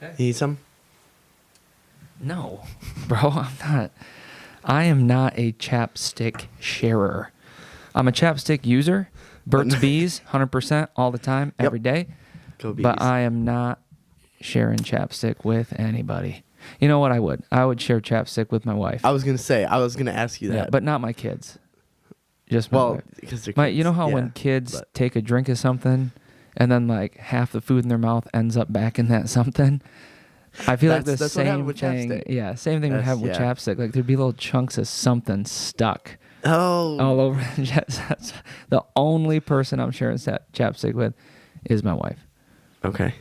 Okay. You need some? No, bro, I'm not. I am not a chapstick sharer. I'm a chapstick user. Burt's Bees, 100% all the time, Yep. every day. Go Bees. But I am not sharing chapstick with anybody. You know what I would? I would share chapstick with my wife. I was going to ask you that. Yeah, but not my kids. Just my wife. Because they're You kids. know how Yeah, when kids but- take a drink of something and then like half the food in their mouth ends up back in that something? I feel like the That's what happened same with thing. chapstick. Yeah, same thing would That's- happen with yeah. chapstick. Like there'd be little chunks of something stuck Oh. all over. The only person I'm sharing chapstick with is my wife. Okay.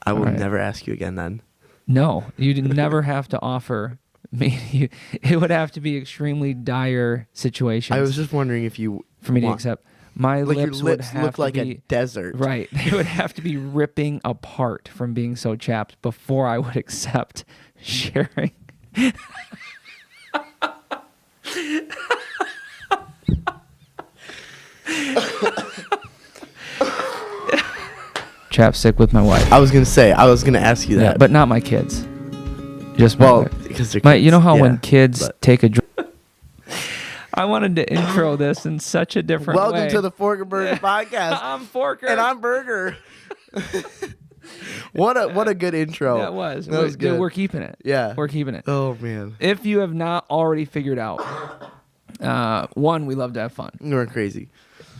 I will All right. never ask you again then. No, you'd never have to offer me. It would have to be extremely dire situations. I was just wondering if you for me to want- accept. My like lips your would lips have look to like be a desert. right. They would have to be ripping apart from being so chapped before I would accept sharing. Chapstick with my wife. I was going to ask you that. Yeah, but not my kids. Just my well, wife. because they're My, kids. you know how Yeah, when kids but- take a drink. I wanted to intro this in such a different way. Welcome to the Fork and Burger podcast. I'm Forker. And I'm Burger. What a good intro. That was. That was Dude, good. we're keeping it. Yeah. We're keeping it. Oh man. If you have not already figured out, one, we love to have fun. We're crazy.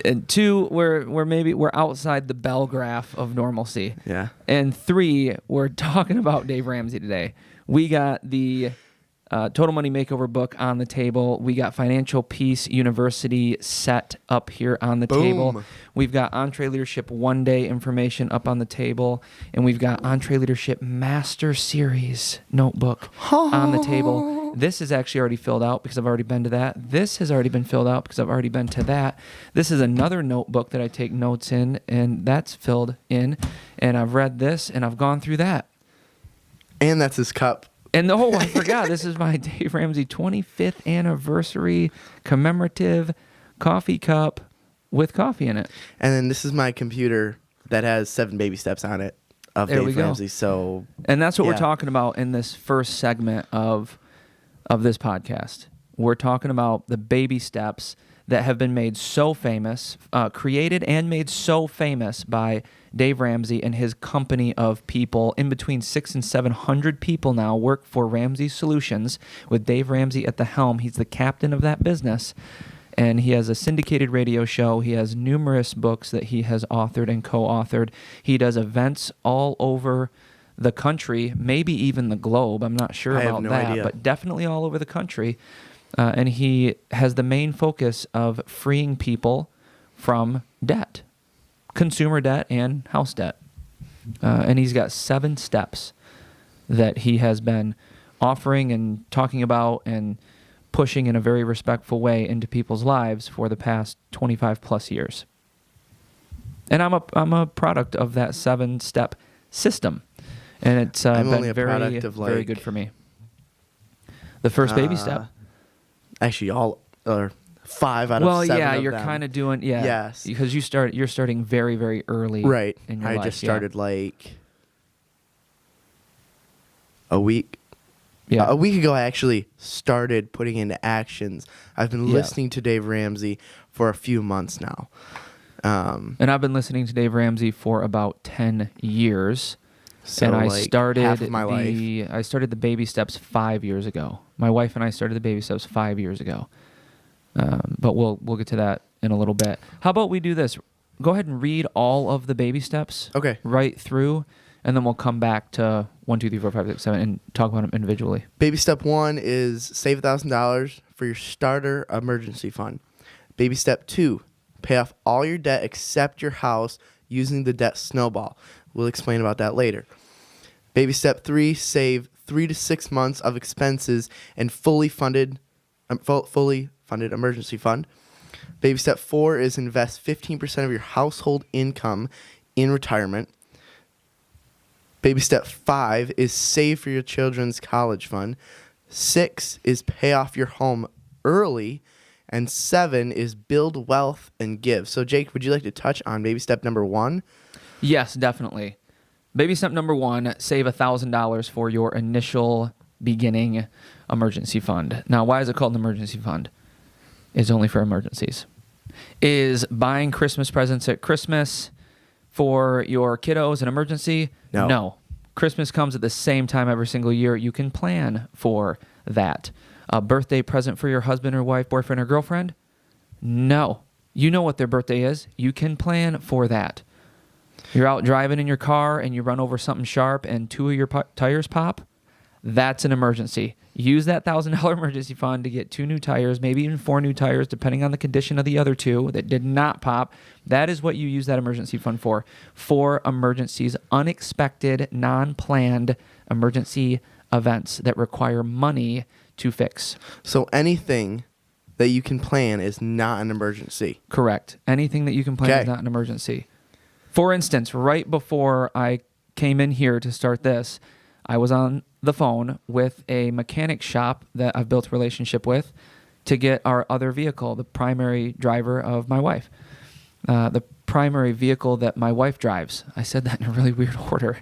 And two, we're outside the bell graph of normalcy. Yeah. And three, we're talking about Dave Ramsey today. We got the Total Money Makeover book on the table. We got Financial Peace University set up here on the table. Boom. We've got Entree Leadership One Day information up on the table. And we've got Entree Leadership Master Series notebook on the table. This is actually already filled out because I've already been to that. This has already been filled out because I've already been to that. This is another notebook that I take notes in, and that's filled in. And I've read this, and I've gone through that. And that's his cup. And I forgot, this is my Dave Ramsey 25th anniversary commemorative coffee cup with coffee in it. And then this is my computer that has 7 baby steps on it of There we Dave go. Ramsey. So And that's what we're Yeah. talking about in this first segment of this podcast. We're talking about the baby steps that have been made so famous, created and made so famous by Dave Ramsey and his company of people. In between 600 and 700 people now work for Ramsey Solutions with Dave Ramsey at the helm. He's the captain of that business. And he has a syndicated radio show. He has numerous books that he has authored and co-authored. He does events all over the country, maybe even the globe. I'm not sure I have about no that, idea. but definitely all over the country. And he has the main focus of freeing people from debt, consumer debt and house debt. And he's got 7 steps that he has been offering and talking about and pushing in a very respectful way into people's lives for the past 25 plus years. And I'm a product of that 7-step system. And it's I'm been only a very, product of, very like, good for me. The first baby step. Actually, all or 5 out of 7 yeah, of you're them. kind of doing Yes. because you're starting very, very early. Right. In your I life, just yeah. started like a week. Yeah. A week ago, I actually started putting into actions. I've been Yeah. listening to Dave Ramsey for a few months now. And I've been listening to Dave Ramsey for about 10 years. So and I like started half of my life. I started the baby steps 5 years ago. My wife and I started the baby steps 5 years ago. But we'll get to that in a little bit. How about we do this? Go ahead and read all of the baby steps Okay. right through, and then we'll come back to 1, 2, 3, 4, 5, 6, 7 and talk about them individually. Baby step 1 is save $1,000 for your starter emergency fund. Baby step 2, pay off all your debt except your house using the debt snowball. We'll explain about that later. Baby step 3, save 3 to 6 months of expenses and fully funded emergency fund. Baby step 4 is invest 15% of your household income in retirement. Baby step 5 is save for your children's college fund. 6 is pay off your home early. And 7 is build wealth and give. So, Jake, would you like to touch on baby step number 1? Yes, definitely. Baby step number 1, save $1,000 for your initial beginning emergency fund. Now, why is it called an emergency fund? It's only for emergencies. Is buying Christmas presents at Christmas for your kiddos an emergency? No. Christmas comes at the same time every single year. You can plan for that. A birthday present for your husband or wife, boyfriend or girlfriend? No. You know what their birthday is. You can plan for that. You're out driving in your car and you run over something sharp and 2 of your tires pop? That's an emergency. Use that $1,000 emergency fund to get 2 new tires, maybe even 4 new tires, depending on the condition of the other 2 that did not pop. That is what you use that emergency fund for emergencies, unexpected, non-planned emergency events that require money to fix. So anything that you can plan is not an emergency. Correct. Anything that you can plan is not an emergency. For instance, right before I came in here to start this, I was on the phone with a mechanic shop that I've built a relationship with to get our other vehicle, the primary driver of my wife. The primary vehicle that my wife drives. I said that in a really weird order.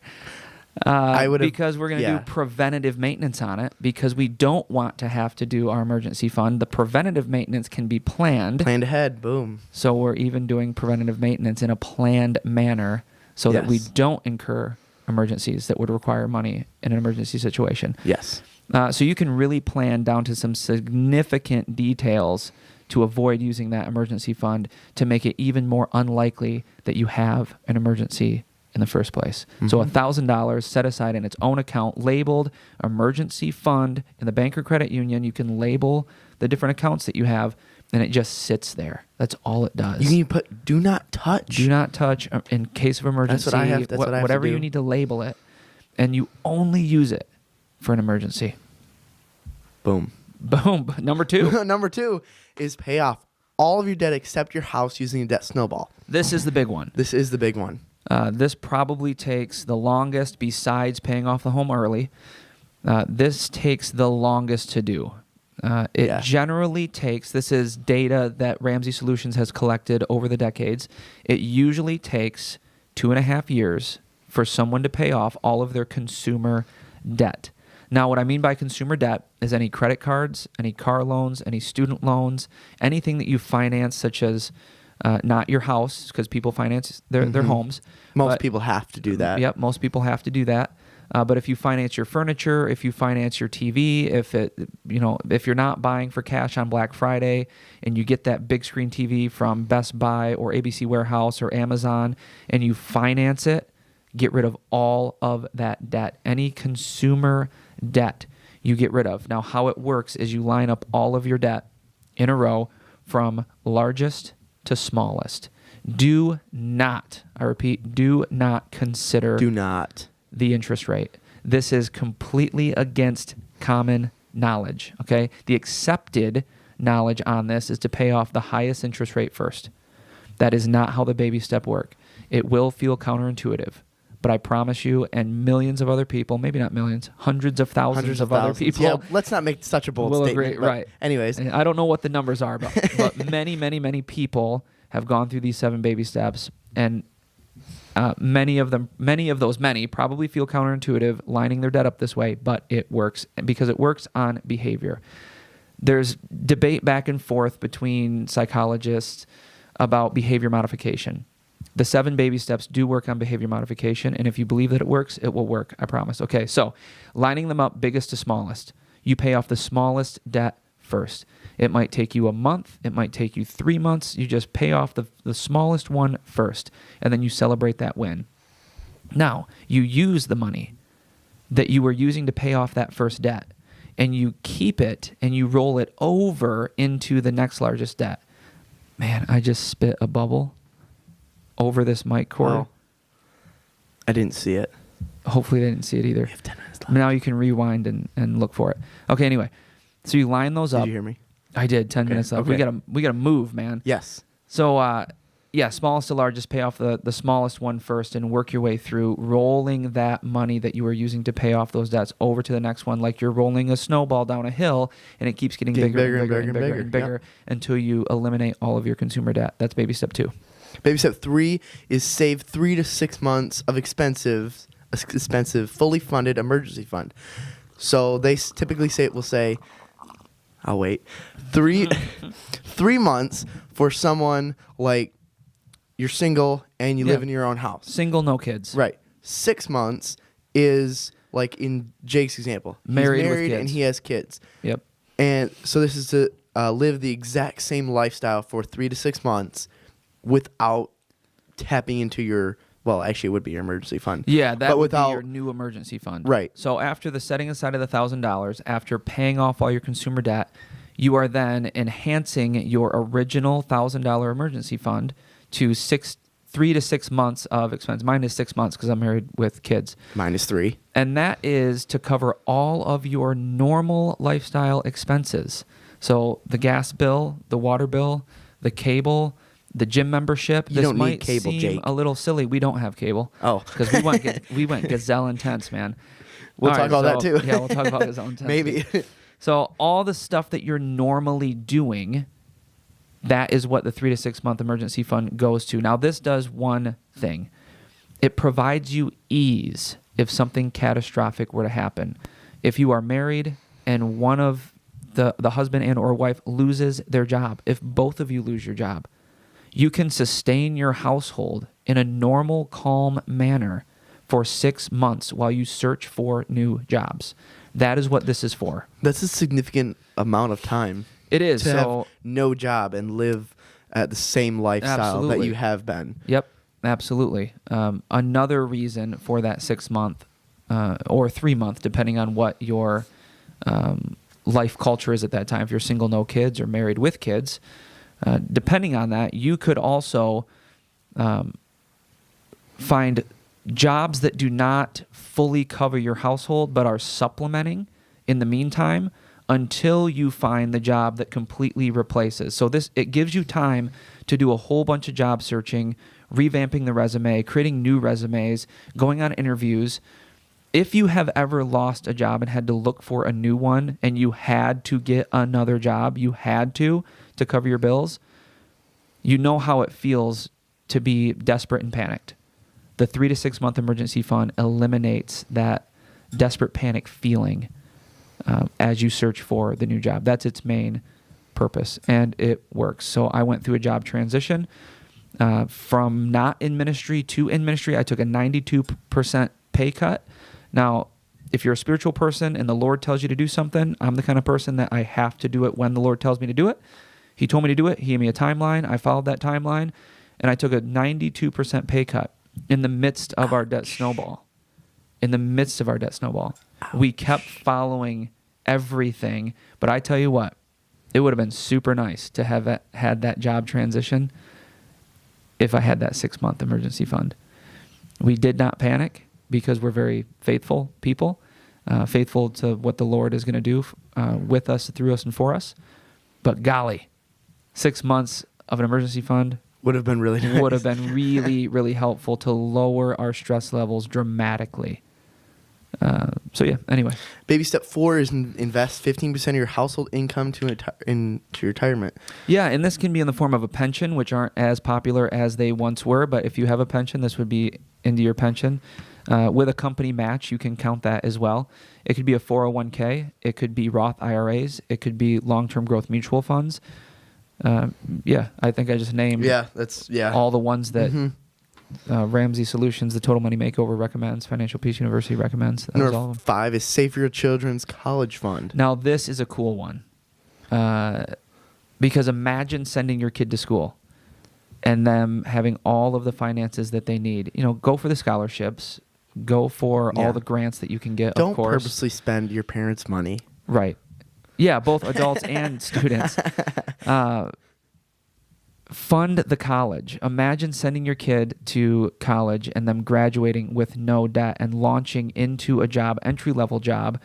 Because we're going to do preventative maintenance on it, because we don't want to have to do our emergency fund. The preventative maintenance can be planned. Planned ahead, boom. So we're even doing preventative maintenance in a planned manner so that we don't incur emergencies that would require money in an emergency situation. Yes. So you can really plan down to some significant details to avoid using that emergency fund to make it even more unlikely that you have an emergency in the first place. Mm-hmm. So $1,000 set aside in its own account, labeled emergency fund in the bank or credit union. You can label the different accounts that you have, and it just sits there. That's all it does. You can put do not touch. Do not touch in case of emergency. That's what I have. That's what I have whatever to do. you need to label it, and you only use it for an emergency. Boom. Boom. Number 2. Number 2 is pay off all of your debt except your house using a debt snowball. This is the big one. This is the big one. This probably takes the longest besides paying off the home early. This takes the longest to do. It generally takes, this is data that Ramsey Solutions has collected over the decades, it usually takes 2.5 years for someone to pay off all of their consumer debt. Now, what I mean by consumer debt is any credit cards, any car loans, any student loans, anything that you finance, such as not your house, because people finance their homes. Most people have to do that. Yep, most people have to do that. But if you finance your furniture, if you finance your TV, if you're not buying for cash on Black Friday and you get that big screen TV from Best Buy or ABC Warehouse or Amazon and you finance it, get rid of all of that debt. Any consumer debt you get rid of. Now, how it works is you line up all of your debt in a row from largest to smallest. Do not, I repeat, do not consider the interest rate. This is completely against common knowledge, okay? The accepted knowledge on this is to pay off the highest interest rate first. That is not how the baby step work. It will feel counterintuitive, but I promise you, and millions of other people, maybe not millions, hundreds of thousands of other people. Yeah, let's not make such a bold statement. Agree, right. Anyways. I don't know what the numbers are, but many, many, many people have gone through these 7 baby steps, and many probably feel counterintuitive lining their debt up this way, but it works because it works on behavior. There's debate back and forth between psychologists about behavior modification. The 7 baby steps do work on behavior modification, and if you believe that it works, it will work, I promise. Okay, so lining them up biggest to smallest. You pay off the smallest debt first. It might take you a month. It might take you 3 months. You just pay off the smallest one first, and then you celebrate that win. Now, you use the money that you were using to pay off that first debt, and you keep it, and you roll it over into the next largest debt. Man, I just spit a bubble over this mic cord. Wow. I didn't see it. Hopefully they didn't see it either. We have 10 minutes left. Now you can rewind and look for it. Okay, anyway. So you line those up. Did you hear me? I did. 10 minutes left. Okay. We gotta move, man. Yes. So smallest to largest, pay off the smallest one first and work your way through rolling that money that you were using to pay off those debts over to the next one, like you're rolling a snowball down a hill, and it keeps getting bigger and bigger until you eliminate all of your consumer debt. That's baby step 2. Baby step 3 is save 3 to 6 months of expenses expensive, fully funded emergency fund. So they typically will say, I'll wait, 3 months for someone like you're single and you live in your own house. Single, no kids. Right. 6 months is like in Jake's example. Married He's with married kids. and he has kids. Yep. And so this is to live the exact same lifestyle for 3 to 6 months without tapping into your, well, actually it would be your emergency fund. Yeah, that but would without, be your new emergency fund. Right. So after the setting aside of the $1,000, after paying off all your consumer debt, you are then enhancing your original $1,000 emergency fund to 3 to 6 months of expense. Mine is 6 months because I'm married with kids. Mine is 3. And that is to cover all of your normal lifestyle expenses. So the gas bill, the water bill, the cable, the gym membership. You don't need might cable, seem Jake. a little silly. We don't have cable. Oh. Because we went gazelle intense, man. We'll All talk about that too. Yeah, we'll talk about gazelle intense. Maybe. So all the stuff that you're normally doing, that is what the 3 to 6 month emergency fund goes to. Now, this does one thing. It provides you ease if something catastrophic were to happen. If you are married and one of the husband and or wife loses their job, if both of you lose your job, you can sustain your household in a normal, calm manner for 6 months while you search for new jobs. That is what this is for. That's a significant amount of time. It is. To So have no job and live at the same lifestyle Absolutely. that you have been. Yep, absolutely. Another reason for that 6 month or 3 month, depending on what your life culture is at that time. If you're single, no kids, or married with kids, depending on that, you could also find jobs that do not fully cover your household but are supplementing in the meantime until you find the job that completely replaces. So it gives you time to do a whole bunch of job searching, revamping the resume, creating new resumes, going on interviews. If you have ever lost a job and had to look for a new one and you had to get another job, you had to cover your bills, you know how it feels to be desperate and panicked. The 3 to 6 month emergency fund eliminates that desperate panic feeling as you search for the new job. That's its main purpose, and it works. So I went through a job transition from not in ministry to in ministry. I took a 92% pay cut. Now, if you're a spiritual person and the Lord tells you to do something, I'm the kind of person that I have to do it when the Lord tells me to do it. He told me to do it. He gave me a timeline. I followed that timeline, and I took a 92% pay cut in the midst of our debt snowball. In the midst of our debt snowball. We kept following everything, but I tell you what, it would have been super nice to have had that job transition if I had that 6 month emergency fund. We did not panic because we're very faithful people, faithful to what the Lord is going to do with us, through us, and for us. But golly, 6 months of an emergency fund Would have been really nice. would have been really, really helpful to lower our stress levels dramatically. So yeah, anyway. Baby step 4 is invest 15% of your household income into retirement. Yeah, and this can be in the form of a pension, which aren't as popular as they once were. But if you have a pension, this would be into your pension. With a company match, you can count that as well. It could be a 401k. It could be Roth IRAs. It could be long-term growth mutual funds. Yeah, I think I just named all the ones that Ramsey Solutions, the Total Money Makeover recommends, Financial Peace University recommends. That was all of Number them. 5 is Save for Your Children's College Fund. Now, this is a cool one. Because imagine sending your kid to school and them having all of the finances that they need. You know, go for the scholarships. Go for all the grants that you can get, Don't of course. purposely spend your parents' money. Right. Yeah, both adults and students. Fund the college. Imagine sending your kid to college and them graduating with no debt and launching into a job, entry-level job,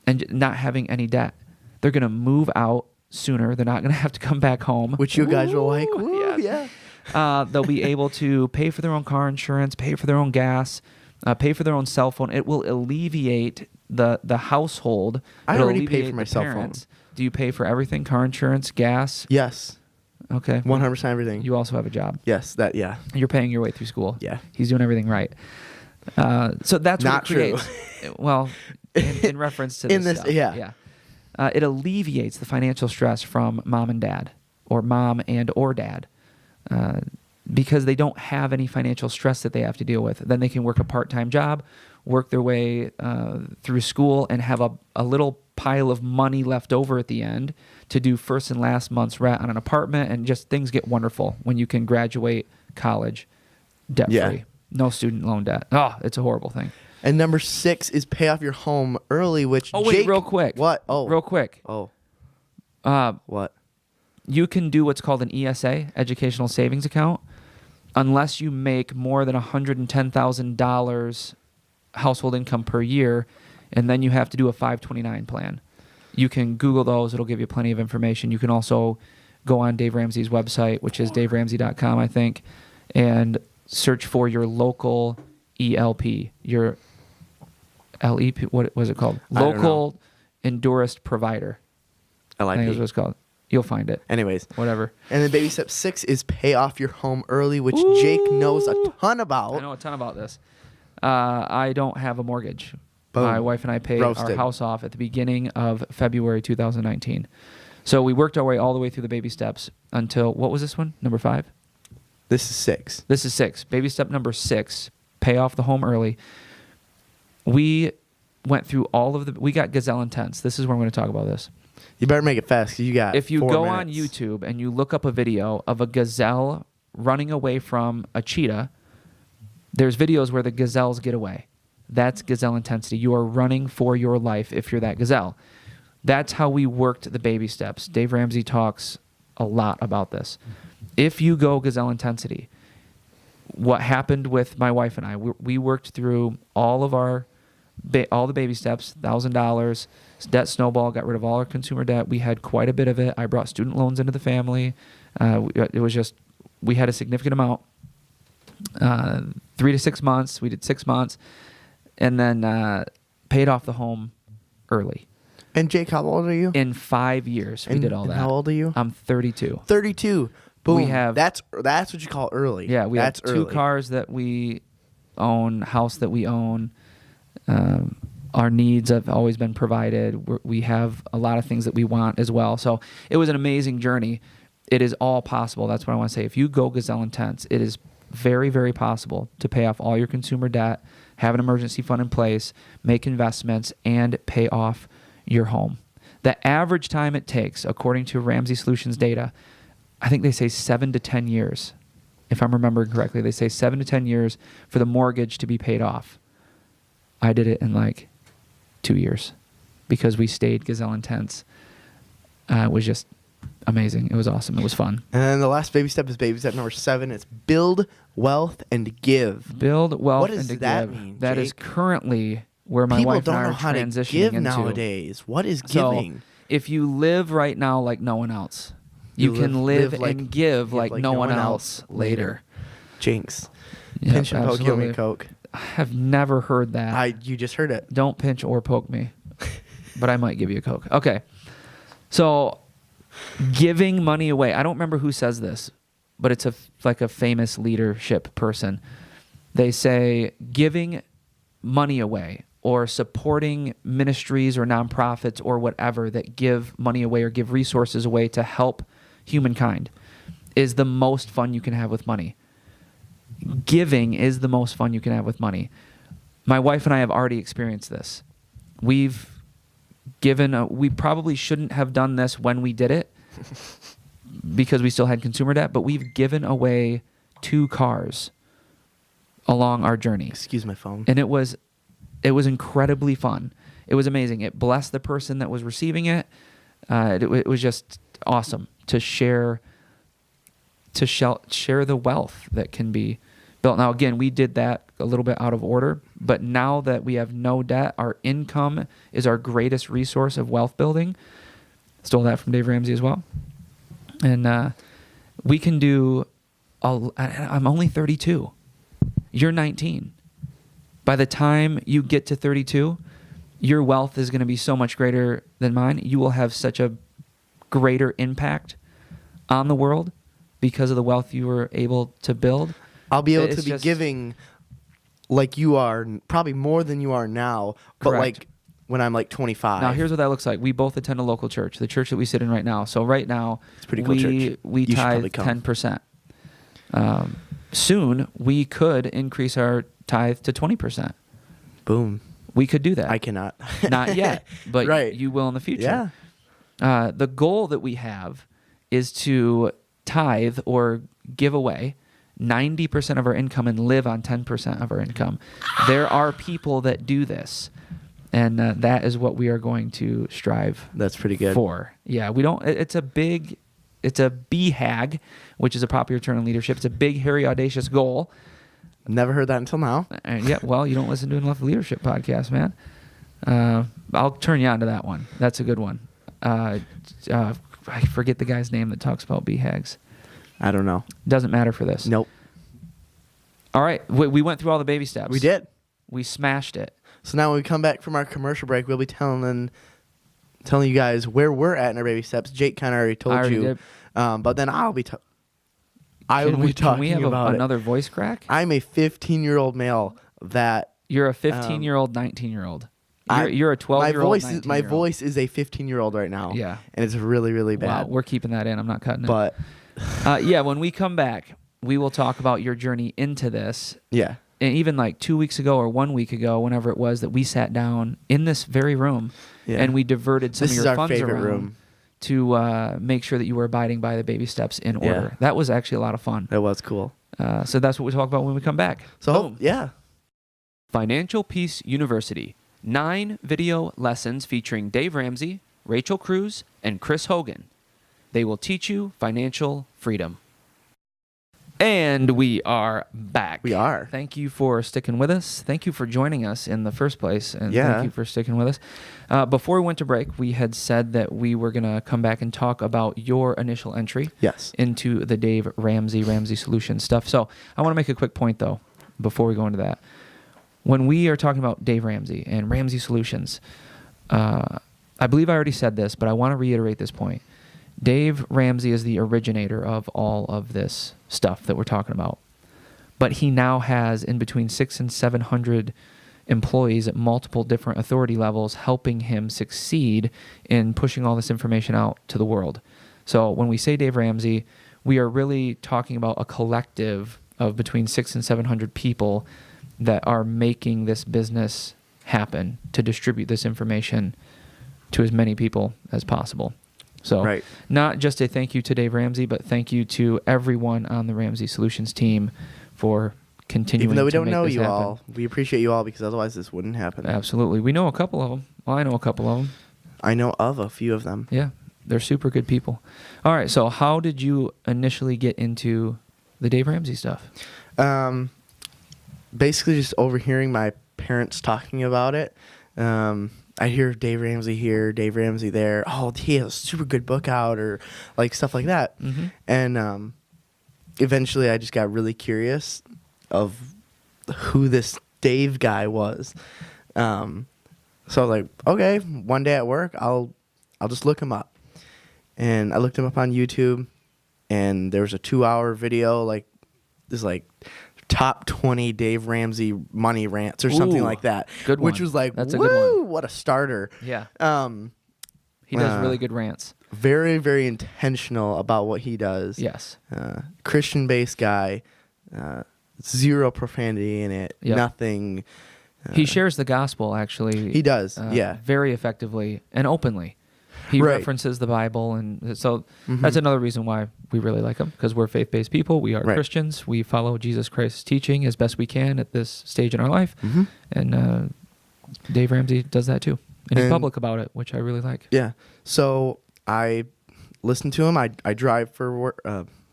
and not having any debt. They're going to move out sooner. They're not going to have to come back home. Which you guys will like. Woo, Woo, yes. yeah. They'll be able to pay for their own car insurance, pay for their own gas, pay for their own cell phone. It will alleviate the household. I It'll already pay alleviate for my the cell phone. parents. Do you pay for everything? Car insurance, gas? Yes. Okay. 100% everything. You also have a job. Yes. That. Yeah. You're paying your way through school. Yeah. He's doing everything right. So that's Not what it creates. Well, in reference to this, In this- stuff. yeah. It alleviates the financial stress from mom and dad, or mom and or dad, because they don't have any financial stress that they have to deal with. Then they can work a part-time job, work their way through school, and have a little pile of money left over at the end to do first and last month's rent on an apartment, and just things get wonderful when you can graduate college debt-free. Yeah. No student loan debt. Oh, it's a horrible thing. And number 6 is pay off your home early, which Oh, wait, Jake, real quick. What? Oh. Real quick. Oh. What? You can do what's called an ESA, Educational Savings Account, unless you make more than $110,000 household income per year, and then you have to do a 529 plan. You can Google those. It'll give you plenty of information. You can also go on Dave Ramsey's website, which is daveramsey.com, I think, and search for your local ELP, your LEP, what was it called? I don't Local Endurist Provider. I think is what it's called. You'll find it. Anyways. Whatever. And then baby step 6 is pay off your home early, which Jake knows a ton about. I know a ton about this. I don't have a mortgage. Boom. My wife and I paid our Roasted. house off at the beginning of February 2019. So we worked our way all the way through the baby steps until, what was this one? Number 5? This is 6. This is 6. Baby step number 6, pay off the home early. We went through all of we got Gazelle Intense. This is where I'm going to talk about this. You better make it fast because you got If you 4 go on minutes. YouTube and you look up a video of a gazelle running away from a cheetah, there's videos where the gazelles get away. That's gazelle intensity. You are running for your life if you're that gazelle. That's how we worked the baby steps. Dave Ramsey talks a lot about this. If you go gazelle intensity, what happened with my wife and I, we worked through all of all the baby steps, $1,000, debt snowball, got rid of all our consumer debt. We had quite a bit of it. I brought student loans into the family. It was just, we had a significant amount. 3 to 6 months. We did 6 months, and then paid off the home early. And Jake, how old are you? In 5 years, we And- did all and that. how old are you? I'm 32. 32. Boom. We have- that's what you call early. Yeah, we that's have 2 early. cars that we own, house that we own. Our needs have always been provided. We have a lot of things that we want as well. So it was an amazing journey. It is all possible. That's what I want to say. If you go Gazelle Intense, it is very, very possible to pay off all your consumer debt, have an emergency fund in place, make investments, and pay off your home. The average time it takes, according to Ramsey Solutions data, I think they say 7 to 10 years. If I'm remembering correctly, they say 7 to 10 years for the mortgage to be paid off. I did it in like 2 years because we stayed Gazelle Intense. It was just amazing. It was awesome. It was fun. And then the last baby step is baby step number 7. It's build wealth and give. Build wealth What does and to that give. mean, That is Jake? currently where my People wife don't and I know are how to transitioning give into. nowadays. What is So, giving? if you live right now like no one else, you can live and give like no one else later. Jinx. Yep, Pinch and poke, you owe me absolutely. Coke. I have never heard that. You just heard it. Don't pinch or poke me, but I might give you a Coke. Okay. So giving money away. I don't remember who says this, but it's like a famous leadership person. They say giving money away or supporting ministries or nonprofits or whatever that give money away or give resources away to help humankind is the most fun you can have with money. Giving is the most fun you can have with money. My wife and I have already experienced this. We've given, we probably shouldn't have done this when we did it because we still had consumer debt, but we've given away 2 cars along our journey. Excuse my phone. And it was incredibly fun. It was amazing. It blessed the person that was receiving it. It was just awesome to share the wealth that can be built. Now, again, we did that a little bit out of order, but now that we have no debt, our income is our greatest resource of wealth building. Stole that from Dave Ramsey as well. And we can do, I'm only 32. You're 19. By the time you get to 32, your wealth is going to be so much greater than mine. You will have such a greater impact on the world because of the wealth you were able to build. I'll be able It's to be just- giving like you are, probably more than you are now, but Correct. like when I'm like 25. Now, here's what that looks like. We both attend a local church, the church that we sit in right now. So right now, It's a pretty cool church. we You should probably tithe come. 10%. Soon, we could increase our tithe to 20%. Boom. We could do that. I cannot. Not yet, but Right. you will in the future. Yeah. The goal that we have is to tithe or give away 90% of our income and live on 10% of our income. There are people that do this, and that is what we are going to strive That's pretty good. for. Yeah, we don't. It's a BHAG, which is a popular term in leadership. It's a big, hairy, audacious goal. Never heard that until now. And yeah, well, you don't listen to enough leadership podcasts, man. I'll turn you on to that one. That's a good one. I forget the guy's name that talks about BHAGs. I don't know. Doesn't matter for this. Nope. All right, we went through all the baby steps. We did. We smashed it. So now when we come back from our commercial break, we'll be telling you guys where we're at in our baby steps. Jake kind of already told I already you. did. But then I will be Can talking we have about it. another voice crack? I'm a 15-year-old male that You're a 15-year-old, 19-year-old. I- You're a 12-year-old, my 19-year-old. voice is a 15-year-old right now. Yeah. And it's really, really Wow, bad. we're keeping that in. I'm not cutting it. But Yeah, when we come back, we will talk about your journey into this. yeah. And even like 2 weeks ago or 1 week ago, whenever it was that we sat down in this very room Yeah. and we diverted some This of is your our funds favorite around room. to make sure that you were abiding by the baby steps in Yeah. order. That was actually a lot of fun. That was cool. So that's what we talk about when we come back. So Boom. yeah. Financial Peace University. 9 video lessons featuring Dave Ramsey, Rachel Cruz, and Chris Hogan. They will teach you financial freedom. And we are back. We are. Thank you for sticking with us. Thank you for joining us in the first place. And Yeah. thank you for sticking with us. Before we went to break, we had said that we were going to come back and talk about your initial entry Yes. into the Dave Ramsey Solutions stuff. So I want to make a quick point, though, before we go into that. When we are talking about Dave Ramsey and Ramsey Solutions, I believe I already said this, but I want to reiterate this point. Dave Ramsey is the originator of all of this stuff that we're talking about. But he now has in between 600 and 700 employees at multiple different authority levels helping him succeed in pushing all this information out to the world. So when we say Dave Ramsey, we are really talking about a collective of between 600 and 700 people that are making this business happen to distribute this information to as many people as possible. So Right. not just a thank you to Dave Ramsey, but thank you to everyone on the Ramsey Solutions team for continuing Even though we to don't make know this you happen. all, we appreciate you all because otherwise this wouldn't happen. Absolutely. We know a couple of them. Well, I know a couple of them. I know of a few of them. Yeah, they're super good people. All right, so how did you initially get into the Dave Ramsey stuff? Basically just overhearing my parents talking about it. I hear Dave Ramsey here, Dave Ramsey there. Oh, he has a super good book out, or like stuff like that. Mm-hmm. And eventually, I just got really curious of who this Dave guy was. So I was like, okay, one day at work, I'll just look him up. And I looked him up on YouTube, and there was a 2-hour video, like this, like top 20 Dave Ramsey money rants or something Ooh, like that. good Which one. was like, That's a woo, good one. what a starter. Yeah, Um, he does really good rants. very, very intentional about what he does. Yes. Christian-based guy. Zero profanity in it. Yep. Nothing. He shares the gospel, actually. He does, yeah. Very effectively and openly. He Right. references the Bible, and so Mhm. that's another reason why we really like him, because we're faith-based people. We are Right. Christians. We follow Jesus Christ's teaching as best we can at this stage in our life, Mhm. and Dave Ramsey does that too. And he's And- public about it, which I really like. Yeah. So I listen to him. I drive for work.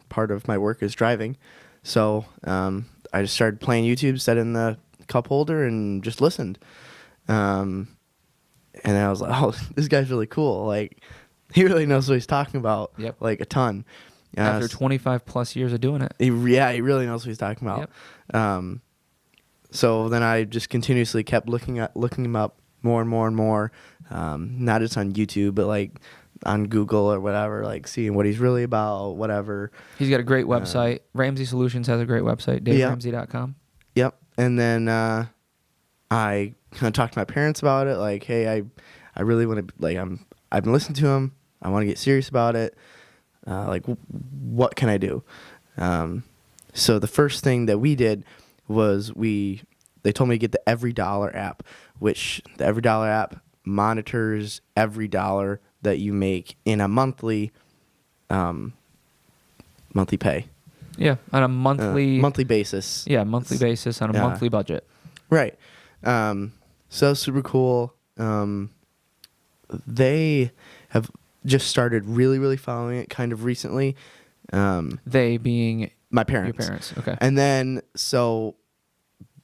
Part of my work is driving. So I just started playing YouTube, set in the cup holder, and just listened. And I was like, oh, this guy's really cool. Like, he really knows what he's talking about. Yep. Like, a ton. After 25 plus years of doing it. he really knows what he's talking about. Yep. So then I just continuously kept looking him up more and more and more. Not just on YouTube, but like on Google or whatever, like seeing what he's really about, whatever. He's got a great website. Ramsey Solutions has a great website, Yeah. DaveRamsey.com. Yep. And then I kind of talked to my parents about it. Like, hey, I really want to, like, I've been listening to him. I want to get serious about it. Like, what can I do? So the first thing that we did was they told me to get the Every Dollar app, which the Every Dollar app monitors every dollar that you make in a monthly pay. Yeah, on a monthly basis. Yeah, monthly basis on a monthly budget. Right. So super cool. They have just started really, really following it kind of recently. They being my parents. Your parents, okay. And then, so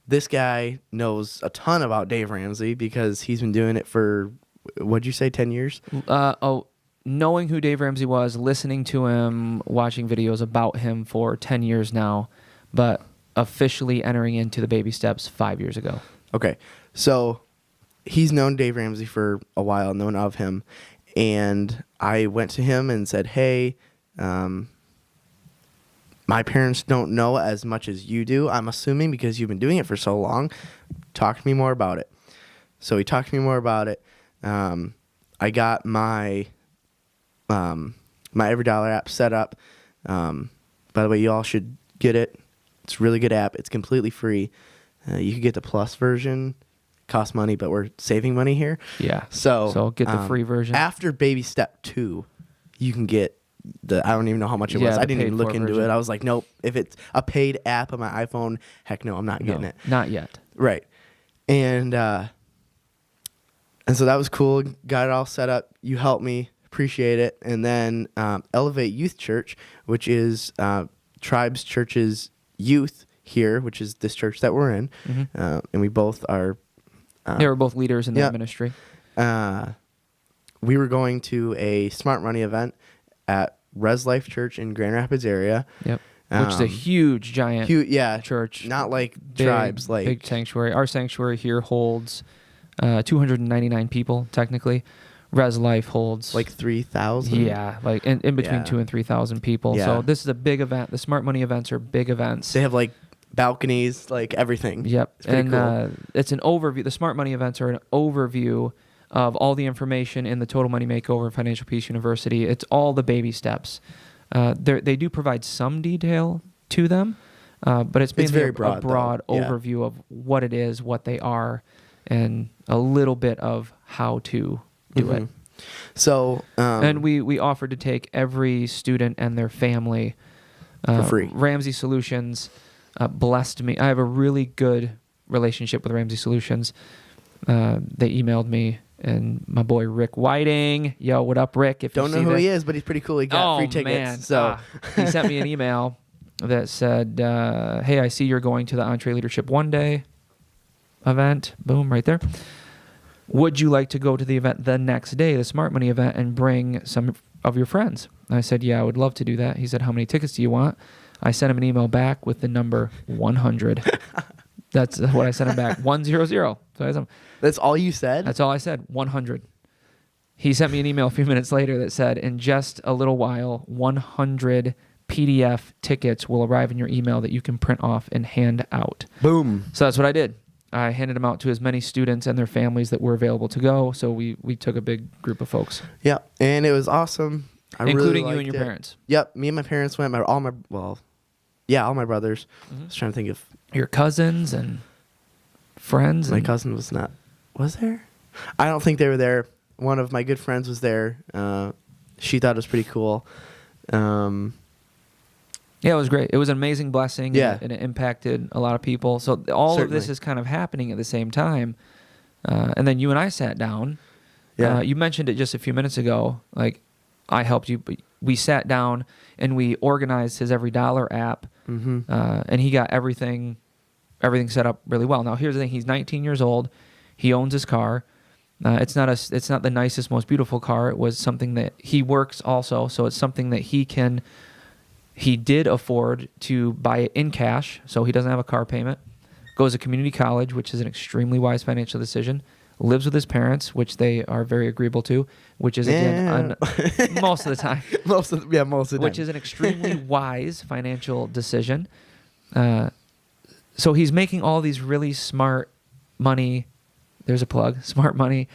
this guy knows a ton about Dave Ramsey because he's been doing it for, what'd you say, 10 years? Knowing who Dave Ramsey was, listening to him, watching videos about him for 10 years now, but officially entering into the baby steps 5 years ago. Okay. So he's known Dave Ramsey for a while, known of him. And I went to him and said, hey, my parents don't know as much as you do, I'm assuming, because you've been doing it for so long. Talk to me more about it. So he talked to me more about it. I got my Every Dollar app set up. By the way, you all should get it. It's a really good app. It's completely free. You can get the plus version. Costs money, but we're saving money here. Yeah. So get the free version. After baby step 2, you can get I don't even know how much it was. I didn't even look into version. it. I was like, nope. If it's a paid app on my iPhone, heck no, I'm not getting it. Not yet. Right. And so that was cool. Got it all set up. You helped me. Appreciate it. And then Elevate Youth Church, which is Tribes Church's youth here, which is this church that we're in. Mm-hmm. And we both are. They were both leaders in that ministry. We were going to a Smart Money event at Res Life Church in Grand Rapids area. Yep. Which is a huge, giant church. Not like Tribes. Like big sanctuary. Our sanctuary here holds 299 people, technically. Res Life holds like 3,000. Yeah, like in between 2,000 and 3,000 people. Yeah. So this is a big event. The Smart Money events are big events. They have like balconies, like everything. Yep. It's pretty cool. It's an overview. The Smart Money events are an overview of all the information in the Total Money Makeover Financial Peace University. It's all the baby steps. They do provide some detail to them, but it's mainly very a broad overview of what it is, what they are, and a little bit of how to do it. So, and we offered to take every student and their family for free. Ramsey Solutions blessed me. I have a really good relationship with Ramsey Solutions. They emailed me, and my boy Rick Whiting. Yo, what up, Rick? If don't you know see who this. he is, but he's pretty cool. He got free tickets. Man. So He sent me an email that said, "Hey, I see you're going to the Entre Leadership One Day event. Boom, right there. Would you like to go to the event the next day, the Smart Money event, and bring some of your friends?" I said, "Yeah, I would love to do that." He said, "How many tickets do you want?" I sent him an email back with the number 100. That's what I sent him back. 100. So I said, that's all you said? that's all I said. 100. He sent me an email a few minutes later that said, "In just a little while, 100 PDF tickets will arrive in your email that you can print off and hand out." Boom. So that's what I did. I handed them out to as many students and their families that were available to go. So we took a big group of folks. Yeah, and it was awesome. Including really you and your liked it. parents. Yep, me and my parents went. All my brothers. I was trying to think if Your cousins and friends. my and cousin was there? I don't think they were there. One of my good friends was there. She thought it was pretty cool. Yeah, it was great. It was an amazing blessing. Yeah. And it impacted a lot of people. So all of this Certainly. is kind of happening at the same time. And then you and I sat down. Yeah. You mentioned it just a few minutes ago. Like, I helped you. But we sat down and we organized his Every Dollar app. Mm-hmm. And he got everything set up really well. Now, here's the thing. He's 19 years old. He owns his car. It's not the nicest, most beautiful car. It was something that he works also. So it's something that he did afford to buy it in cash, so he doesn't have a car payment. Goes to community college, which is an extremely wise financial decision. Lives with his parents, which they are very agreeable to, which is, again, most of the time. most of the time. Which is an extremely wise financial decision. So he's making all these really smart money. There's a plug. Smart money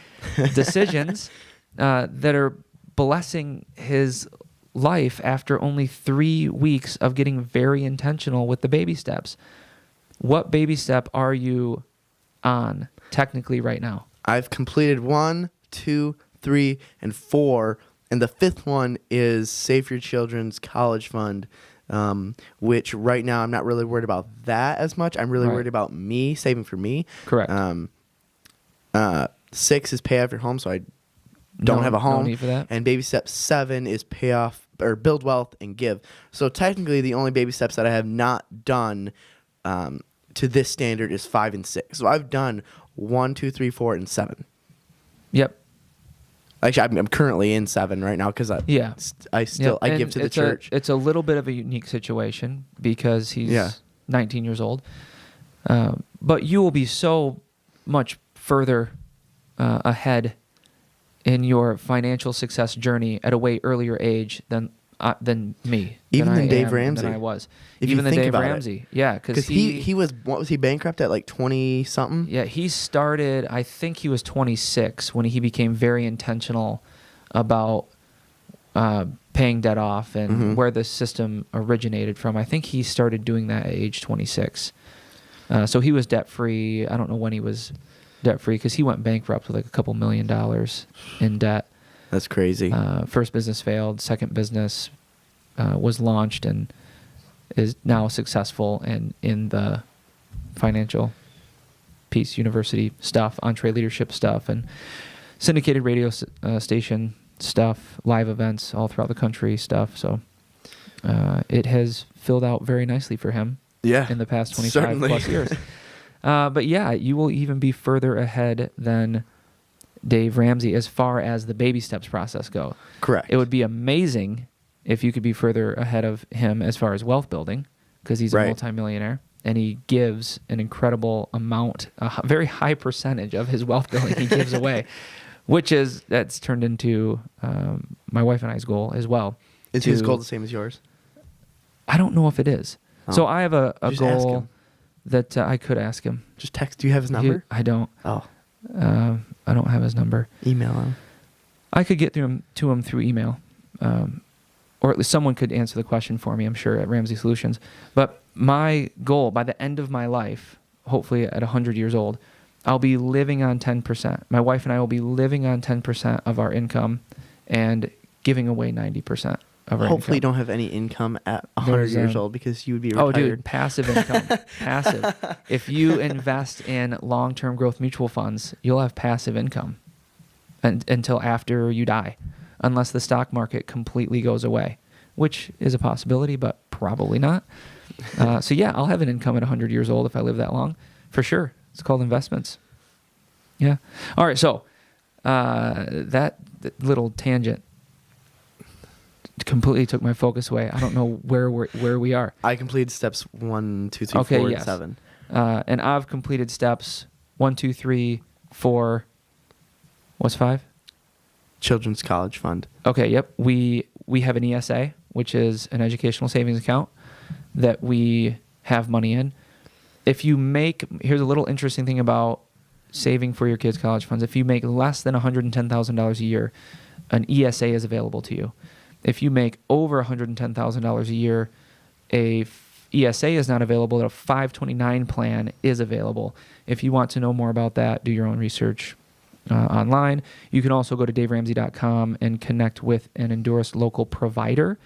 decisions that are blessing his life after only 3 weeks of getting very intentional with the baby steps. What baby step are you on technically right now? I've completed 1, 2, 3, and 4, and the 5th one is Save Your Children's College Fund, which right now I'm not really worried about that as much. I'm really Right. worried about me saving for me. Correct. 6 is pay off your home, so I don't have a home. No need for that. And baby step 7 is pay off or build wealth and give. So technically, the only baby steps that I have not done to this standard is 5 and 6. So I've done 1, 2, 3, 4, and 7. Yep. Actually, I'm currently in 7 right now because I Yeah. still Yep. give And to the it's church. It's a little bit of a unique situation because he's 19 years old. But you will be so much further ahead in your financial success journey at a way earlier age than me. Even than than I Dave am, Ramsey. Than I was. If you Even than think Dave about it. Ramsey. Yeah, Because he was, what was he, bankrupt at like 20 something? Yeah, he started, I think he was 26 when he became very intentional about paying debt off and Mhm. where the system originated from. I think he started doing that at age 26. So he was debt free. I don't know when he was debt free because he went bankrupt with like a couple $1 million in debt. That's crazy. First business failed. Second business was launched and is now successful and in the financial piece, university stuff, EntreLeadership stuff, and syndicated radio station stuff, live events all throughout the country stuff. So it has filled out very nicely for him Yeah. in the past 25 certainly. plus years. But yeah, you will even be further ahead than Dave Ramsey as far as the baby steps process go. Correct. It would be amazing if you could be further ahead of him as far as wealth building because he's a Right. multimillionaire and he gives an incredible amount, a very high percentage of his wealth building he gives away, that's turned into my wife and I's goal as well. Is his goal the same as yours? I don't know if it is. Oh. So I have a Just ask goal him. that I could ask him. Just text. Do you have his number? I don't. Oh, I don't have his number. email him. I could get to him through email, or at least someone could answer the question for me, I'm sure, at Ramsey Solutions. But my goal by the end of my life, hopefully at 100 years old, I'll be living on 10%. My wife and I will be living on 10% of our income and giving away 90% of our Hopefully, you income. don't have any income at 100 There's, years old because you would be retired. Oh, dude, passive income. Passive. If you invest in long-term growth mutual funds, you'll have passive income until after you die, unless the stock market completely goes away, which is a possibility, but probably not. So yeah, I'll have an income at 100 years old if I live that long, for sure. It's called investments. Yeah. All right, so that little tangent completely took my focus away. I don't know where we are. I completed steps 1, 2, 3, Okay, 4, yes. and 7. And I've completed steps 1, 2, 3, 4. What's 5? Children's College Fund. Okay, yep. We have an ESA, which is an educational savings account that we have money in. Here's a little interesting thing about saving for your kids' college funds. If you make less than $110,000 a year, an ESA is available to you. If you make over $110,000 a year, a ESA is not available. A 529 plan is available. If you want to know more about that, do your own research online. You can also go to daveramsey.com and connect with an endorsed local provider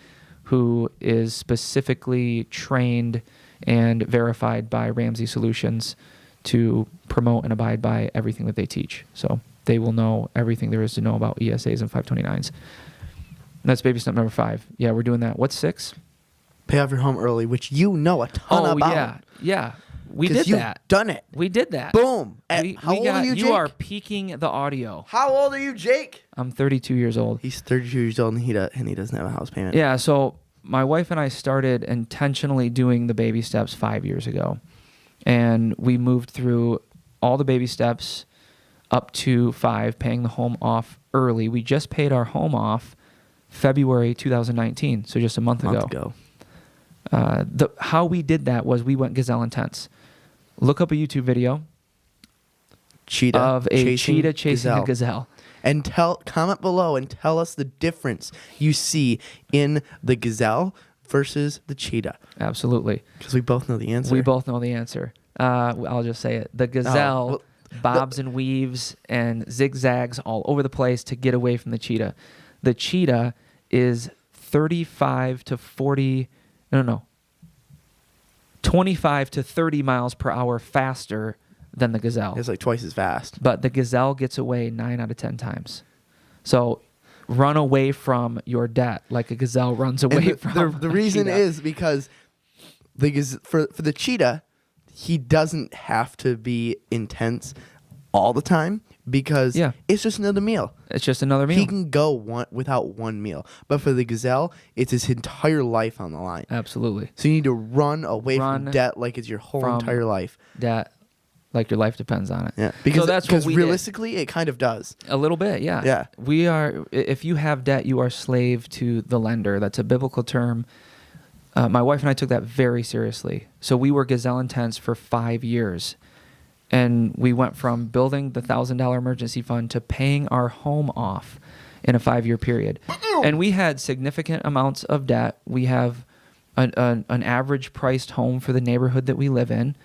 who is specifically trained and verified by Ramsey Solutions to promote and abide by everything that they teach. So they will know everything there is to know about ESAs and 529s. And that's baby step number 5. Yeah, we're doing that. What's 6? Pay off your home early, which you know a ton about. Yeah. We 'Cause did you've that. done it. We did that. Boom. We How old are you, Jake? You are peaking the audio. How old are you, Jake? I'm 32 years old. He's 32 years old and he doesn't have a house payment. Yeah, so my wife and I started intentionally doing the baby steps 5 years ago. And we moved through all the baby steps up to 5, paying the home off early. We just paid our home off February 2019, so just a month ago. ago. How we did that was we went Gazelle Intense. look up a YouTube video Cheetah of a cheetah chasing gazelle. a gazelle. And comment below and tell us the difference you see in the gazelle versus the cheetah. Absolutely. Because we both know the answer. We both know the answer. I'll just say it. The gazelle well, bobs and weaves and zigzags all over the place to get away from the cheetah. The cheetah is 25 to 25 to 30 miles per hour faster than the gazelle. It's like twice as fast. But the gazelle gets away 9 out of 10 times. So run away from your debt like a gazelle runs away from the a reason cheetah. is because for the cheetah, he doesn't have to be intense all the time because it's just another meal. It's just another meal. He can go without one meal. But for the gazelle, it's his entire life on the line. Absolutely. So you need to run away from debt like it's your whole entire life. Debt like your life depends on it. Yeah. Because that's what we realistically, it kind of does. A little bit, yeah. Yeah. We are, if you have debt, you are slave to the lender. That's a biblical term. My wife and I took that very seriously. So we were gazelle intense for 5 years. And we went from building the $1,000 emergency fund to paying our home off in a 5-year period. And we had significant amounts of debt. We have an average priced home for the neighborhood that we live in.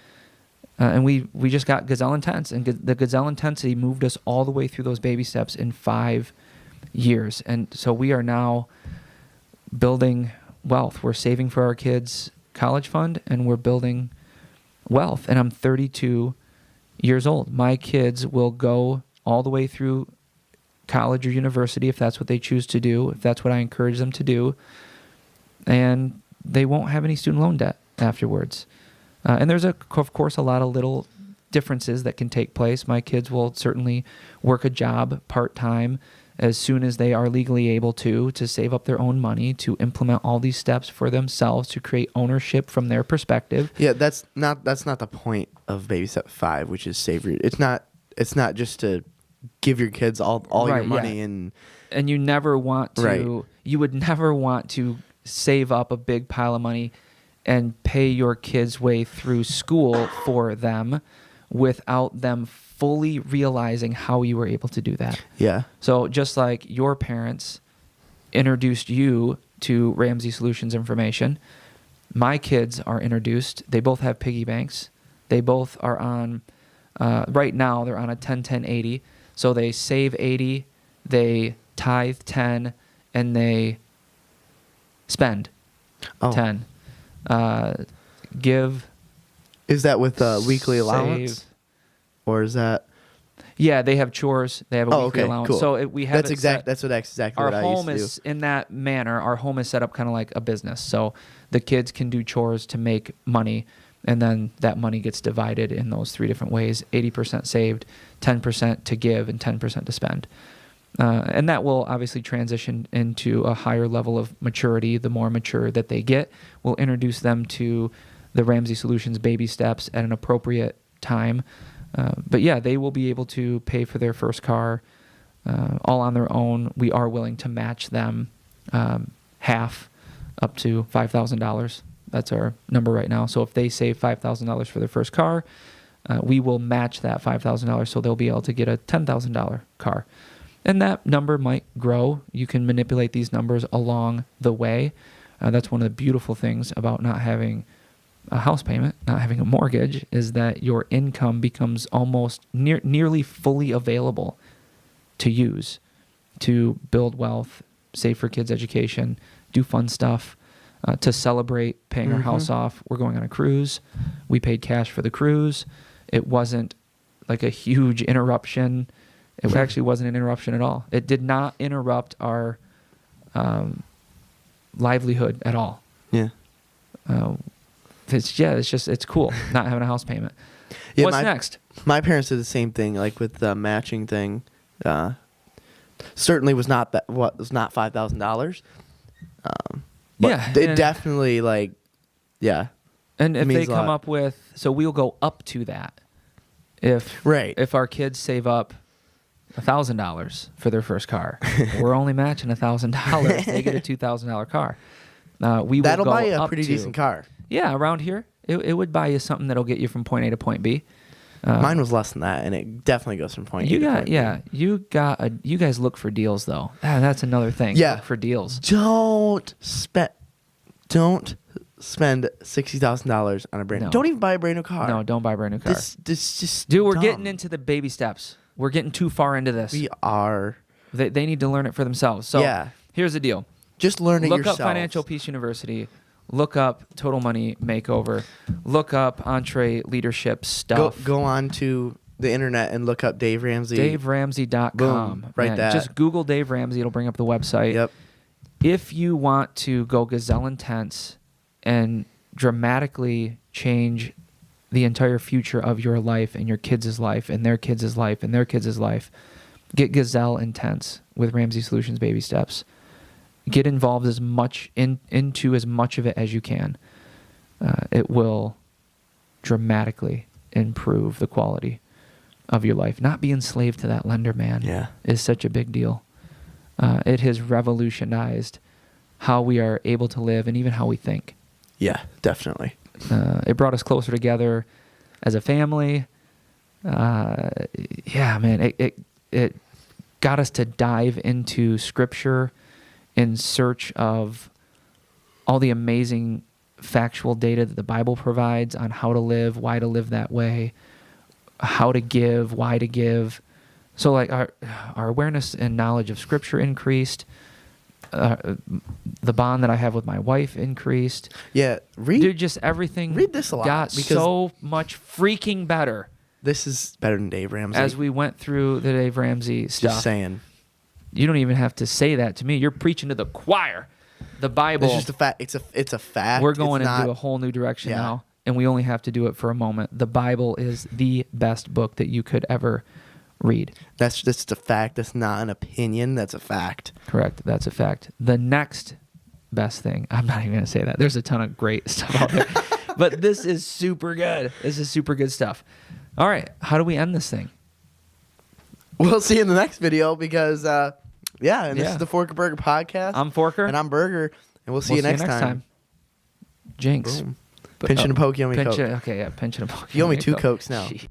And we just got gazelle intense. And the gazelle intensity moved us all the way through those baby steps in 5 years. And so we are now building wealth. We're saving for our kids' college fund, and we're building wealth. And I'm 32 years old. My kids will go all the way through college or university if that's what they choose to do, if that's what I encourage them to do, and they won't have any student loan debt afterwards. And there's, of course, a lot of little differences that can take place. My kids will certainly work a job part-time as soon as they are legally able to save up their own money, to implement all these steps for themselves, to create ownership from their perspective. Yeah, that's not the point of Baby Step 5, which is save your. It's not just to give your kids all your money and you never want to. Right. You would never want to save up a big pile of money and pay your kids' way through school for them without them fully realizing how you were able to do that. Yeah. So just like your parents introduced you to Ramsey Solutions information, my kids are introduced. They both have piggy banks. They both are on, right now, they're on a 10-10-80. So they save 80, they tithe 10, and they spend 10. Give. Is that with weekly allowance? Save. Or is that? Yeah, they have chores. They have a weekly allowance. Cool. So we have that's exactly our what I used home to is do. in that manner. Our home is set up kind of like a business. So the kids can do chores to make money, and then that money gets divided in those 3 different ways: 80% saved, 10% to give, and 10% to spend. And that will obviously transition into a higher level of maturity. The more mature that they get, we'll introduce them to the Ramsey Solutions baby steps at an appropriate time. But yeah, they will be able to pay for their first car all on their own. We are willing to match them half, up to $5,000. That's our number right now. So if they save $5,000 for their first car, we will match that $5,000, so they'll be able to get a $10,000 car. And that number might grow. You can manipulate these numbers along the way. That's one of the beautiful things about not having a house payment, not having a mortgage, is that your income becomes almost nearly fully available to use to build wealth, save for kids' education, do fun stuff, to celebrate paying our house off. We're going on a cruise. We paid cash for the cruise. It wasn't like a huge interruption. It actually wasn't an interruption at all. It did not interrupt our livelihood at all. Yeah. It's cool not having a house payment. Yeah, What's next? My parents did the same thing, like with the matching thing. Certainly was not $5,000. But it definitely And if means they a come lot. up with, so we'll go up to that. If our kids save up $1,000 for their first car, we're only matching $1,000. They get a $2,000 car. We will that'll go buy you a up pretty to, decent car. Yeah, around here, It would buy you something that'll get you from point A to point B. Mine was less than that, and it definitely goes from point A to point B. You guys look for deals though. That's another thing. Yeah. Look for deals. Don't spend $60,000 on a brand. No. Don't even buy a brand new car. No, don't buy a brand new car. This just Dude, we're dumb. getting into the baby steps. We're getting too far into this. We are. They need to learn it for themselves. So Yeah. here's the deal. Just learn it Look yourself. up Financial Peace University. Look up Total Money Makeover. Look up Entree Leadership stuff. Go on to the internet and look up Dave Ramsey. DaveRamsey.com. Boom, right there. Just Google Dave Ramsey. It'll bring up the website. Yep. If you want to go gazelle intense and dramatically change the entire future of your life and your kids' life and their kids' life and their kids' life, get gazelle intense with Ramsey Solutions Baby Steps. Get involved as much into as much of it as you can. It will dramatically improve the quality of your life. Not be enslaved to that lender, man, is such a big deal. It has revolutionized how we are able to live and even how we think. Yeah, definitely. It brought us closer together as a family. Yeah, man, it got us to dive into Scripture in search of all the amazing factual data that the Bible provides on how to live, why to live that way, how to give, why to give. So like our awareness and knowledge of Scripture increased. The bond that I have with my wife increased. Yeah, Dude, just everything read this a lot got because so much freaking better this is better than Dave Ramsey. as we went through the Dave Ramsey stuff. Just saying. You don't even have to say that to me. You're preaching to the choir. The Bible. It's just a fact. It's a fact. We're going It's into not- a whole new direction Yeah. now, and we only have to do it for a moment. The Bible is the best book that you could ever read. That's just a fact. That's not an opinion. That's a fact. Correct. That's a fact. The next best thing, I'm not even going to say that. There's a ton of great stuff out there. But this is super good. This is super good stuff. All right. How do we end this thing? We'll see you in the next video because, this is the Forker Burger Podcast. I'm Forker. And I'm Burger. And we'll see you next time. Jinx. Boom. Pinch and a poke, you owe me Pinch Coke. Okay, yeah. Pinch and a poke. You owe me There 2 go. Cokes now. Jeez.